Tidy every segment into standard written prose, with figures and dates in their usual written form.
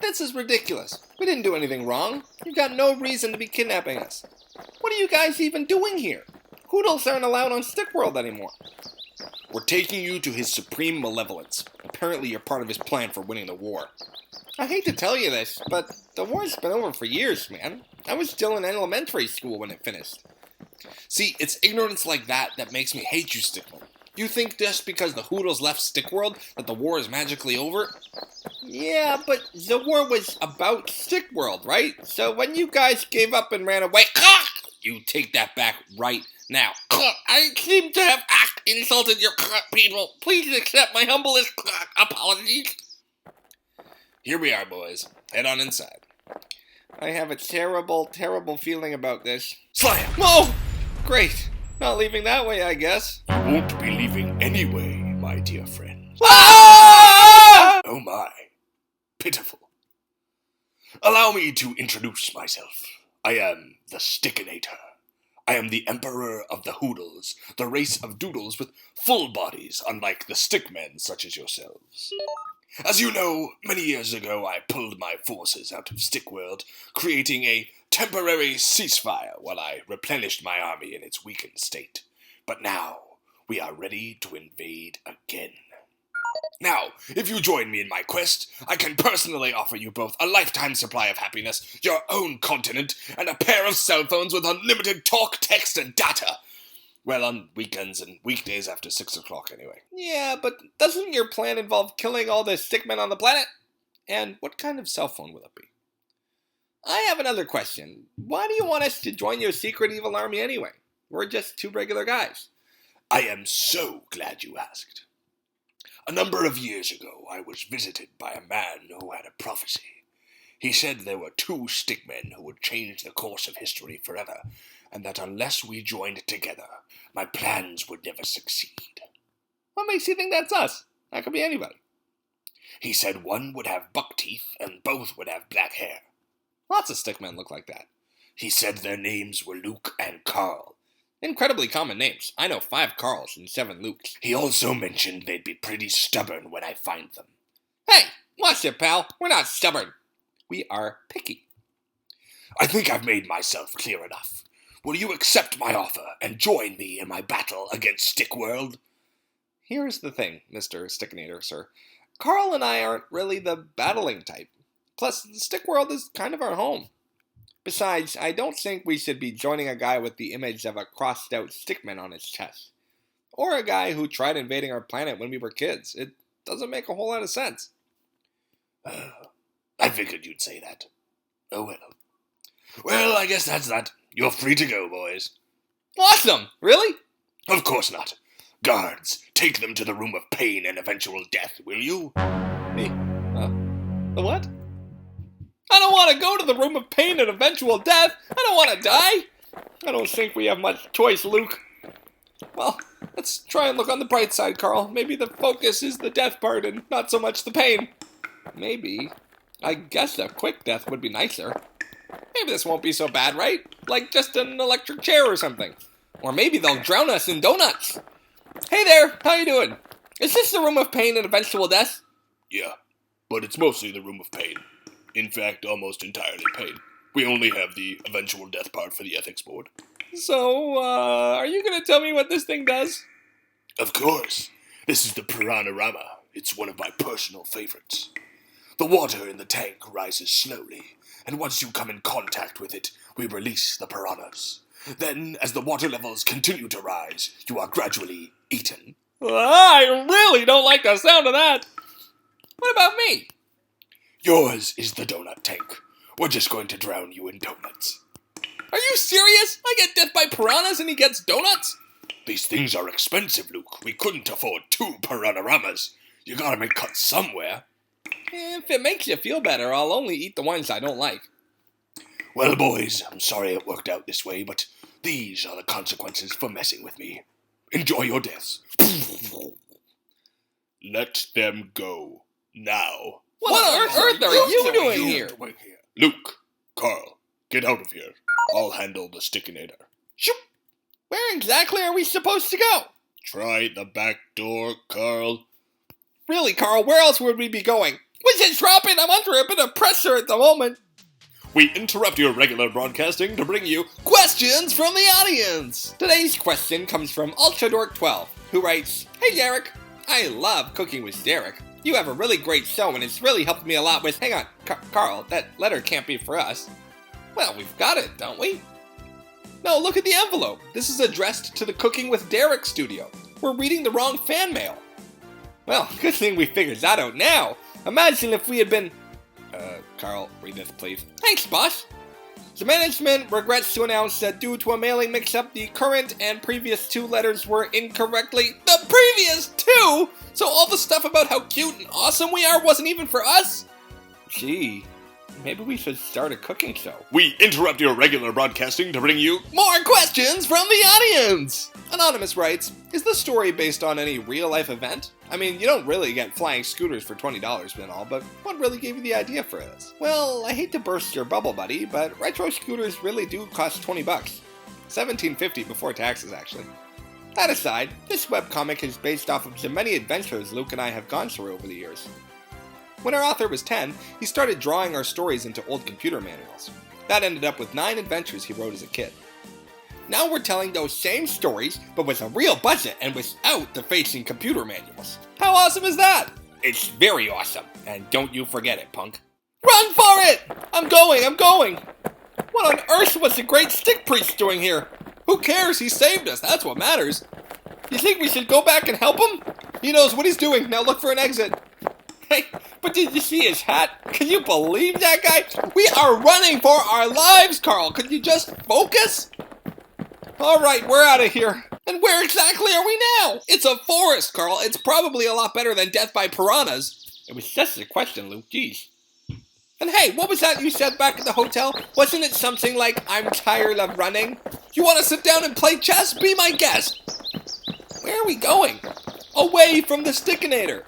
This is ridiculous. We didn't do anything wrong. You've got no reason to be kidnapping us. What are you guys even doing here? Hoodles aren't allowed on Stickworld anymore. We're taking you to his supreme malevolence. Apparently you're part of his plan for winning the war. I hate to tell you this, but the war's been over for years, man. I was still in elementary school when it finished. See, it's ignorance like that that makes me hate you, Stickman. You think just because the Hoodles left Stickworld that the war is magically over? Yeah, but the war was about Stickworld, right? So when you guys gave up and ran away, you take that back right now. I seem to have insulted your people. Please accept my humblest apologies. Here we are, boys. Head on inside. I have a terrible, terrible feeling about this. Slam! Whoa! Great. Not leaving that way, I guess. You won't be leaving anyway, my dear friend. Ah! Oh my. Pitiful. Allow me to introduce myself. I am the Stickinator. I am the Emperor of the Hoodles, the race of doodles with full bodies, unlike the stickmen such as yourselves. As you know, many years ago I pulled my forces out of Stickworld, creating a temporary ceasefire while I replenished my army in its weakened state. But now, we are ready to invade again. Now, if you join me in my quest, I can personally offer you both a lifetime supply of happiness, your own continent, and a pair of cell phones with unlimited talk, text, and data. Well, on weekends and weekdays after 6 o'clock, anyway. Yeah, but doesn't your plan involve killing all the stickmen on the planet? And what kind of cell phone will it be? I have another question. Why do you want us to join your secret evil army anyway? We're just two regular guys. I am so glad you asked. A number of years ago, I was visited by a man who had a prophecy. He said there were two stickmen who would change the course of history forever, and that unless we joined together, my plans would never succeed. What makes you think that's us? That could be anybody. He said one would have buck teeth and both would have black hair. Lots of stickmen look like that. He said their names were Luke and Carl. Incredibly common names. I know 5 Carls and 7 Lukes. He also mentioned they'd be pretty stubborn when I find them. Hey, watch it, pal. We're not stubborn. We are picky. I think I've made myself clear enough. Will you accept my offer and join me in my battle against Stickworld? Here's the thing, Mr. Stickinator, sir. Carl and I aren't really the battling type. Plus, Stickworld is kind of our home. Besides, I don't think we should be joining a guy with the image of a crossed-out stickman on his chest. Or a guy who tried invading our planet when we were kids. It doesn't make a whole lot of sense. I figured you'd say that. Oh well. Well, I guess that's that. You're free to go, boys. Awesome! Really? Of course not. Guards, take them to the room of pain and eventual death, will you? The what? I don't want to go to the room of pain and eventual death. I don't want to die. I don't think we have much choice, Luke. Well, let's try and look on the bright side, Carl. Maybe the focus is the death part and not so much the pain. Maybe. I guess a quick death would be nicer. Maybe this won't be so bad, right? Like just an electric chair or something. Or maybe they'll drown us in donuts. Hey there, how you doing? Is this the room of pain and eventual death? Yeah, but it's mostly the room of pain. In fact, almost entirely pain. We only have the eventual death part for the ethics board. So, are you going to tell me what this thing does? Of course. This is the Piranha-rama. It's one of my personal favorites. The water in the tank rises slowly, and once you come in contact with it, we release the piranhas. Then, as the water levels continue to rise, you are gradually eaten. I really don't like the sound of that. What about me? Yours is the donut tank. We're just going to drown you in donuts. Are you serious? I get death by piranhas and he gets donuts? These things are expensive, Luke. We couldn't afford 2 Piranha-ramas. You gotta make cuts somewhere. If it makes you feel better, I'll only eat the ones I don't like. Well, boys, I'm sorry it worked out this way, but these are the consequences for messing with me. Enjoy your deaths. Let them go. Now. What on earth are you doing here? Luke, Carl, get out of here. I'll handle the Stickinator. Shoop! Where exactly are we supposed to go? Try the back door, Carl. Really, Carl, where else would we be going? Which is dropping? I'm under a bit of pressure at the moment. We interrupt your regular broadcasting to bring you Questions from the audience! Today's question comes from UltraDork12, who writes, Hey Derek, I love cooking with Derek. You have a really great show and it's really helped me a lot with... Hang on, Carl, that letter can't be for us. Well, we've got it, don't we? No, look at the envelope. This is addressed to the Cooking with Derek studio. We're reading the wrong fan mail. Well, good thing we figured that out now. Imagine if we had been... Carl, read this, please. Thanks, boss. The management regrets to announce that due to a mailing mix-up, the current and previous 2 letters were incorrectly... The previous 2?! So all the stuff about how cute and awesome we are wasn't even for us? Gee, maybe we should start a cooking show. We interrupt your regular broadcasting to bring you More questions from the audience! Anonymous writes, Is the story based on any real-life event? I mean, you don't really get flying scooters for $20 and all, but what really gave you the idea for this? Well, I hate to burst your bubble, buddy, but retro scooters really do cost $20. $17.50 before taxes, actually. That aside, this webcomic is based off of the many adventures Luke and I have gone through over the years. When our author was 10, he started drawing our stories into old computer manuals. That ended up with 9 adventures he wrote as a kid. Now we're telling those same stories, but with a real budget and without the facing computer manuals. How awesome is that? It's very awesome, and don't you forget it, punk. Run for it! I'm going! What on earth was the great stick priest doing here? Who cares? He saved us, that's what matters. You think we should go back and help him? He knows what he's doing, now look for an exit. Hey, but did you see his hat? Can you believe that guy? We are running for our lives, Carl. Could you just focus? All right, we're out of here. And where exactly are we now? It's a forest, Carl. It's probably a lot better than death by piranhas. It was just a question, Luke. Jeez. And hey, what was that you said back at the hotel? Wasn't it something like, I'm tired of running? You want to sit down and play chess? Be my guest. Where are we going? Away from the Stickinator.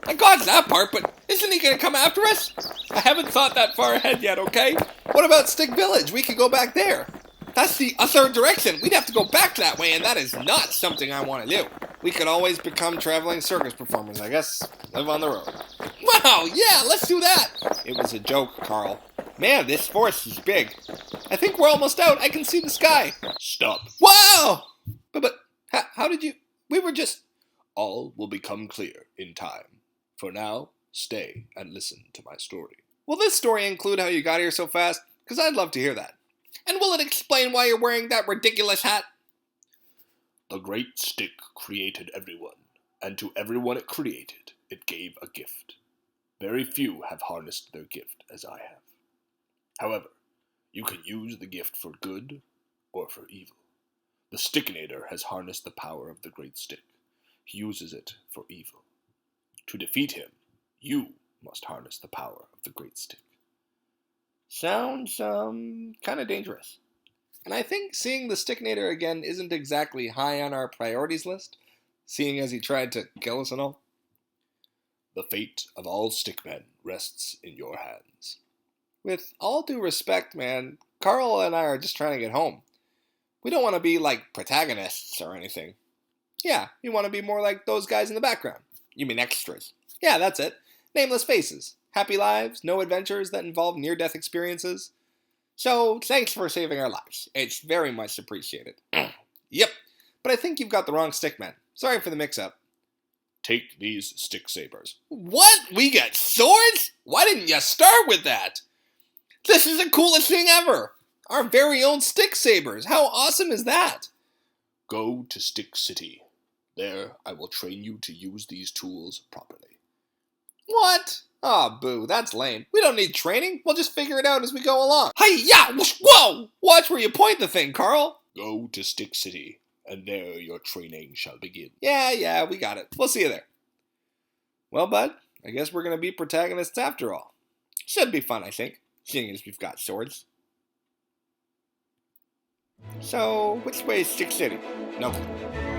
I got that part, but isn't he going to come after us? I haven't thought that far ahead yet, okay? What about Stick Village? We could go back there. That's the other direction. We'd have to go back that way, and that is not something I want to do. We could always become traveling circus performers, I guess. Live on the road. Wow, yeah, let's do that. It was a joke, Carl. Man, this forest is big. I think we're almost out. I can see the sky. Stop. Wow! But how did you... We were just... All will become clear in time. For now, stay and listen to my story. Will this story include how you got here so fast? Because I'd love to hear that. And will it explain why you're wearing that ridiculous hat? The great stick created everyone, and to everyone it created, it gave a gift. Very few have harnessed their gift as I have. However, you can use the gift for good or for evil. The Stickinator has harnessed the power of the great stick. He uses it for evil. To defeat him, you must harness the power of the great stick. Sounds, kind of dangerous. And I think seeing the Stickinator again isn't exactly high on our priorities list, seeing as he tried to kill us and all. The fate of all stickmen rests in your hands. With all due respect, man, Carl and I are just trying to get home. We don't want to be like protagonists or anything. Yeah, we want to be more like those guys in the background. You mean extras. Yeah, that's it. Nameless faces. Happy lives, no adventures that involve near-death experiences. So, thanks for saving our lives. It's very much appreciated. Yep, but I think you've got the wrong stick, man. Sorry for the mix-up. Take these stick sabers. What? We get swords? Why didn't you start with that? This is the coolest thing ever. Our very own stick sabers. How awesome is that? Go to Stick City. There, I will train you to use these tools properly. What? Aw, boo, that's lame. We don't need training. We'll just figure it out as we go along. Hi-ya! Whoa! Watch where you point the thing, Carl. Go to Stick City, and there your training shall begin. Yeah, we got it. We'll see you there. Well, bud, I guess we're going to be protagonists after all. Should be fun, I think, seeing as we've got swords. So, which way is Stick City? No clue.